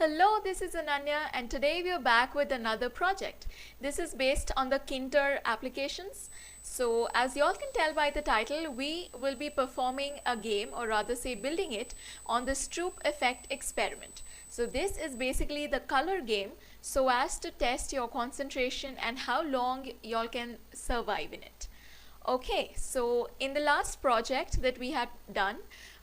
Hello, this is Ananya and today we are back with another project. This is based on the Kinter applications. So as you all can tell by the title, we will be performing a game, or rather say building it, on the Stroop effect experiment. So this is basically the color game so as to test your concentration and how long y'all can survive in it. Okay, so in the last project that we had done,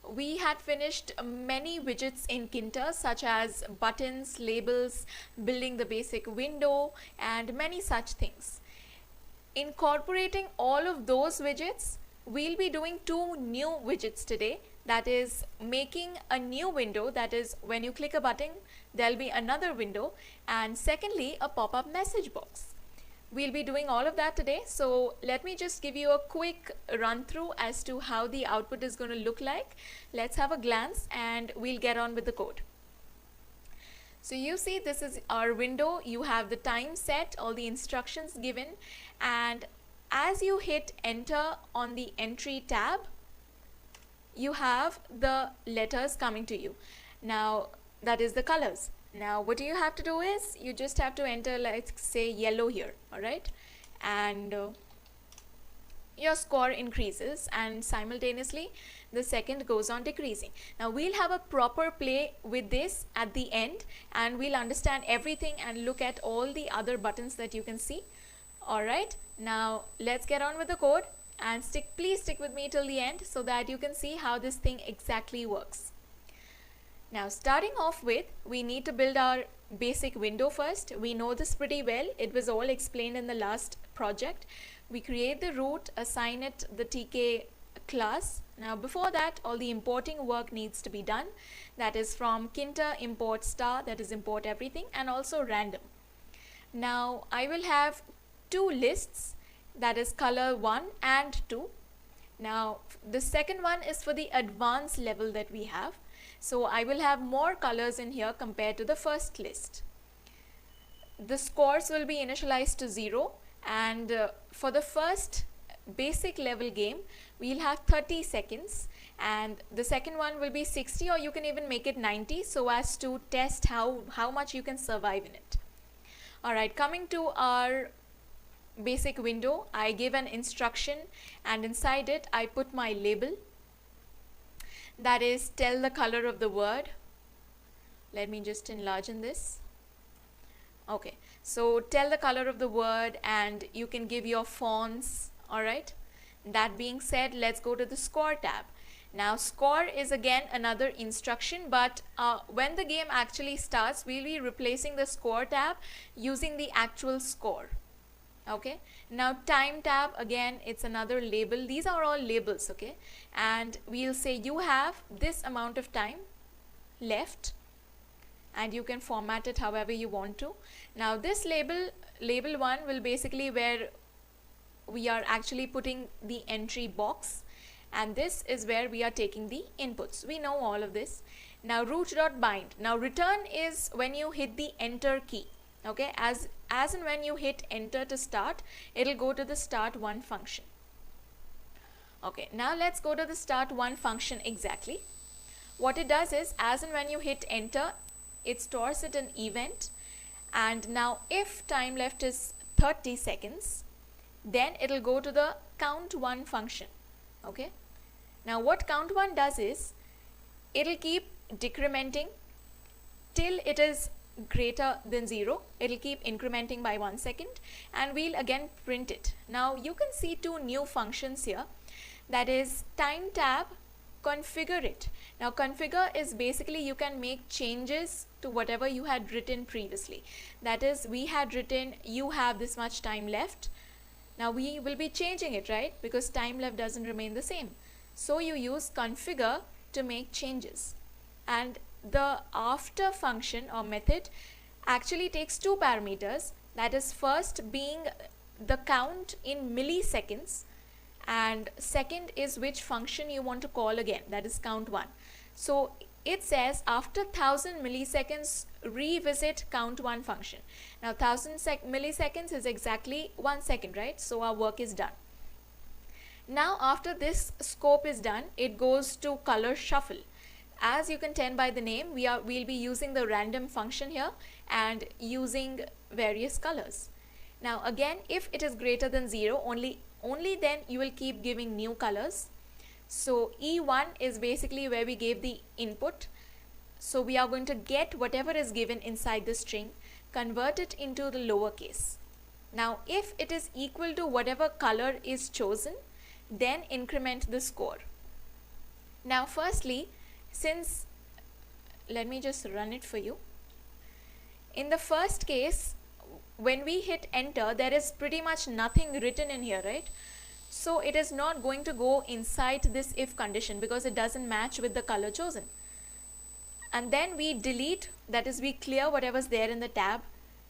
we had finished many widgets in Kinter such as buttons, labels, building the basic window and many such things. Incorporating all of those widgets, we'll be doing two new widgets today. That is making a new window, that is when you click a button there'll be another window, and secondly a pop-up message box. We'll be doing all of that today, so let me just give you a quick run through as to how the output is going to look like. Let's have a glance and we'll get on with the code. So you see, this is our window. You have the time set, all the instructions given, and as you hit enter on the entry tab, you have the letters coming to you. Now that is the colors. Now what you have to do is you just have to enter, let's say, yellow here, alright, and your score increases and simultaneously the second goes on decreasing. Now we'll have a proper play with this at the end and we'll understand everything and look at all the other buttons that you can see. Alright, now let's get on with the code and please stick with me till the end so that you can see how this thing exactly works. Now starting off with, we need to build our basic window first. We know this pretty well. It was all explained in the last project. We create the root, assign it the TK class. Now before that, all the importing work needs to be done. That is from Kinter import star, that is import everything, and also random. Now I will have two lists, that is color 1 and 2. Now the second one is for the advanced level that we have. So I will have more colors in here compared to the first list. The scores will be initialized to 0, and for the first basic level game we'll have 30 seconds, and the second one will be 60, or you can even make it 90 so as to test how much you can survive in it. Alright, coming to our basic window, I give an instruction and inside it I put my label. That is, tell the color of the word. Let me just enlarge in this. Okay, so tell the color of the word and you can give your fonts. Alright, that being said, let's go to the score tab. Now score is again another instruction, but when the game actually starts we'll be replacing the score tab using the actual score. Okay, now time tab, again it's another label. These are all labels, okay, and we'll say you have this amount of time left and you can format it however you want to. Now this label 1 will basically where we are actually putting the entry box, and this is where we are taking the inputs. We know all of this. Now root.bind. Now return is when you hit the enter key. Okay, as and when you hit enter to start, it'll go to the start one function. Okay, now let's go to the start one function exactly. What it does is, as and when you hit enter, it stores it an event, and now if time left is 30 seconds, then it'll go to the count one function. Okay, now what count one does is, it'll keep decrementing till it is greater than 0. It'll keep incrementing by 1 second and we'll again print it. Now you can see two new functions here, that is time tab, configure it. Now configure is basically you can make changes to whatever you had written previously. That is, we had written you have this much time left. Now we will be changing it, right, because time left doesn't remain the same. So you use configure to make changes, and the after function or method actually takes two parameters, that is first being the count in milliseconds and second is which function you want to call again, that is count one. So it says after 1000 milliseconds revisit count one function. Now 1000 milliseconds is exactly 1 second, right? So our work is done. Now after this scope is done, it goes to color shuffle. as you can tell by the name, we'll be using the random function here and using various colors. Now again, if it is greater than 0, only then you will keep giving new colors. So E1 is basically where we gave the input. So we are going to get whatever is given inside the string, convert it into the lowercase. Now if it is equal to whatever color is chosen, then increment the score. Now firstly, since, let me just run it for you. In the first case, when we hit enter, there is pretty much nothing written in here, right? So it is not going to go inside this if condition because it doesn't match with the color chosen. And then we delete, that is we clear whatever's there in the tab.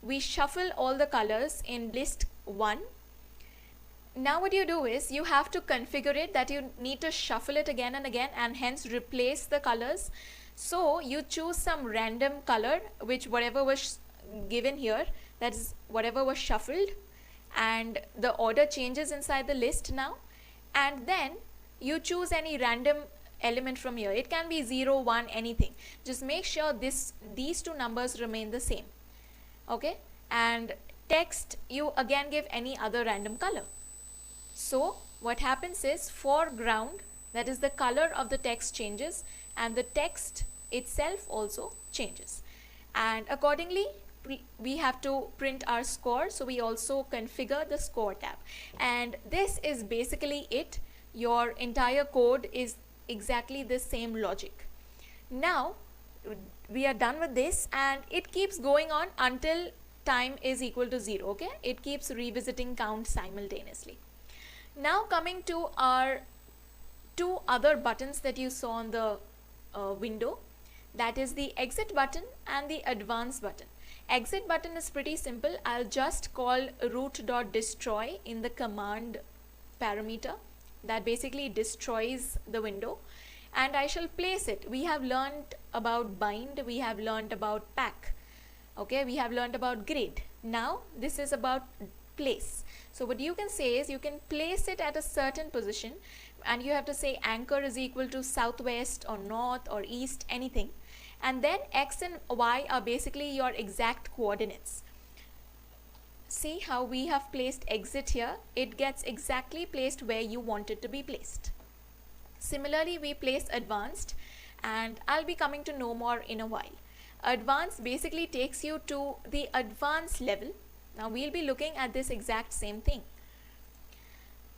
We shuffle all the colors in list 1. Now what you do is you have to configure it that you need to shuffle it again and again and hence replace the colors. So you choose some random color, which whatever was given here, that is whatever was shuffled, and the order changes inside the list now, and then you choose any random element from here. It can be 0, 1, anything. Just make sure these two numbers remain the same. Okay, and text you again give any other random color. So what happens is foreground, that is the color of the text changes and the text itself also changes, and accordingly we have to print our score. So we also configure the score tab, and this is basically it. Your entire code is exactly the same logic. Now we are done with this, and it keeps going on until time is equal to 0. Okay, it keeps revisiting count simultaneously. Now coming to our two other buttons that you saw on the window, that is the exit button and the advance button. Exit button is pretty simple. I'll just call root.destroy in the command parameter that basically destroys the window, and I shall place it. We have learned about bind, we have learned about pack, okay, we have learned about grid. Now this is about place. So what you can say is you can place it at a certain position, and you have to say anchor is equal to southwest or north or east, anything, and then x and y are basically your exact coordinates. See how we have placed exit here, it gets exactly placed where you want it to be placed. Similarly we place advanced, and I'll be coming to know more in a while. Advanced basically takes you to the advanced level. Now we'll be looking at this exact same thing.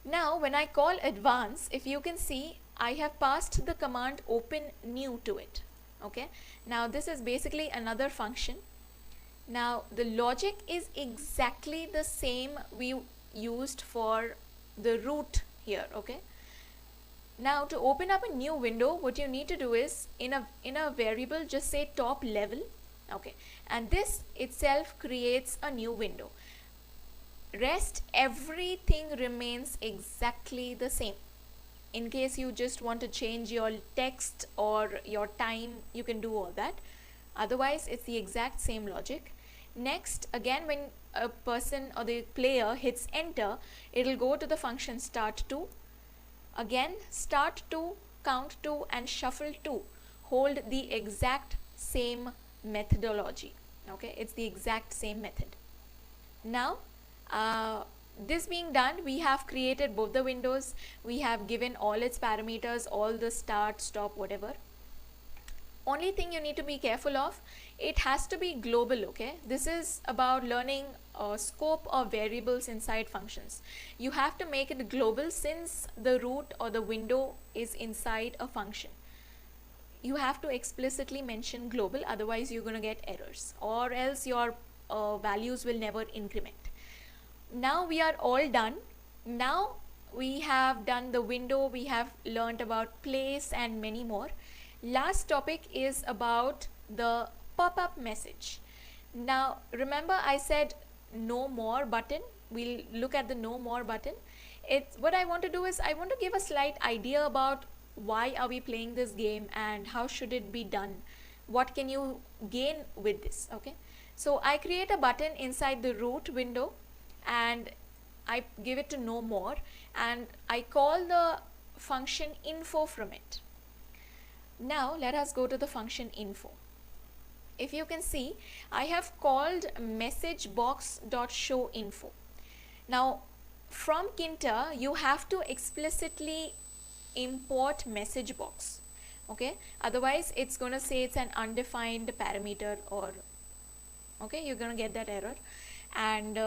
Now when I call advance, if you can see, I have passed the command open new to it. Okay, now this is basically another function. Now the logic is exactly the same we used for the root here. Okay, now to open up a new window, what you need to do is in a variable just say top level. Okay, and this itself creates a new window. Rest everything remains exactly the same. In case you just want to change your text or your time, you can do all that. Otherwise it's the exact same logic. Next, again, when a person or the player hits enter, it will go to the function start to. Again, start to, count to, and shuffle to hold the exact same methodology. Okay, it's the exact same method. Now this being done, we have created both the windows, we have given all its parameters, all the start, stop, whatever. Only thing you need to be careful of, it has to be global. Okay, this is about learning scope of variables inside functions. You have to make it global since the root or the window is inside a function. You have to explicitly mention global, otherwise you're going to get errors, or else your values will never increment. Now we are all done. Now we have done the window, we have learned about place and many more. Last topic is about the pop-up message. Now remember I said no more button. We'll look at the no more button. What I want to do is I want to give a slight idea about why are we playing this game and how should it be done. What can you gain with this? Okay, so I create a button inside the root window and I give it to no more, and I call the function info from it. Now let us go to the function info. If you can see, I have called messagebox.showInfo. Now from Kinter you have to explicitly import messagebox, okay, otherwise it's gonna say it's an undefined parameter, or okay, you're gonna get that error. And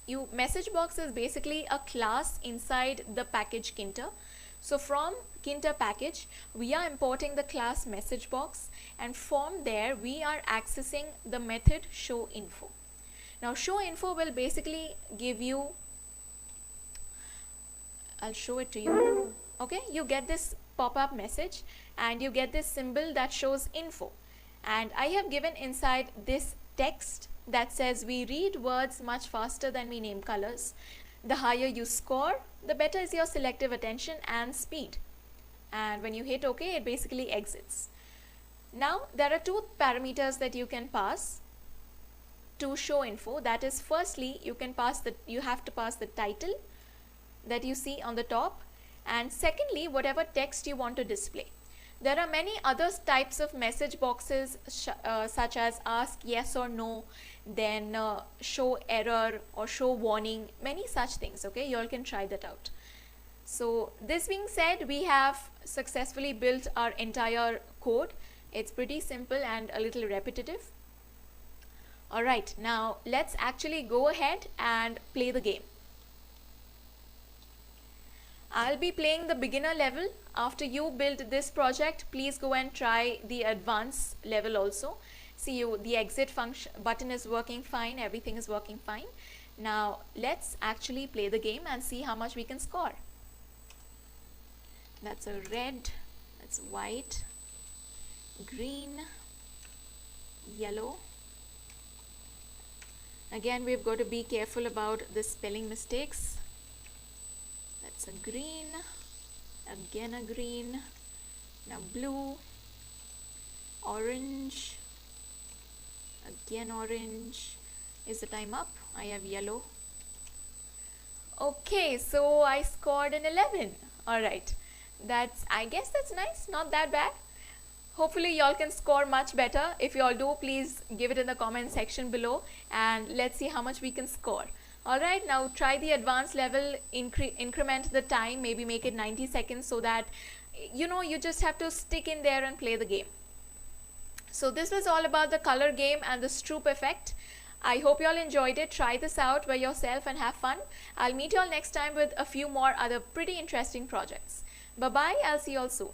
messagebox is basically a class inside the package Kinter. So from Kinter package we are importing the class messagebox, and from there we are accessing the method showInfo. Now showInfo will basically give you, I'll show it to you. Okay, you get this pop-up message and you get this symbol that shows info, and I have given inside this text that says we read words much faster than we name colors. The higher you score, the better is your selective attention and speed. And when you hit OK, it basically exits. Now there are two parameters that you can pass to showInfo. That is, firstly you have to pass the title that you see on the top, and secondly whatever text you want to display. There are many other types of message boxes such as ask yes or no, then show error or show warning, many such things. Okay, you all can try that out. So this being said, we have successfully built our entire code. It's pretty simple and a little repetitive. Alright, now let's actually go ahead and play the game. I'll be playing the beginner level. After you build this project, please go and try the advanced level also. See, the exit function button is working fine, everything is working fine. Now let's actually play the game and see how much we can score. That's a red, that's white, green, yellow. Again, we've got to be careful about the spelling mistakes. That's a green, again a green, now blue, orange, again orange. Is the time up? I have yellow. Okay, so I scored an 11. Alright, I guess that's nice, not that bad. Hopefully y'all can score much better. If y'all do, please give it in the comment section below and let's see how much we can score. Alright, now try the advanced level, increment the time, maybe make it 90 seconds so that you just have to stick in there and play the game. So this was all about the color game and the Stroop effect. I hope you all enjoyed it. Try this out by yourself and have fun. I'll meet you all next time with a few more other pretty interesting projects. Bye bye, I'll see you all soon.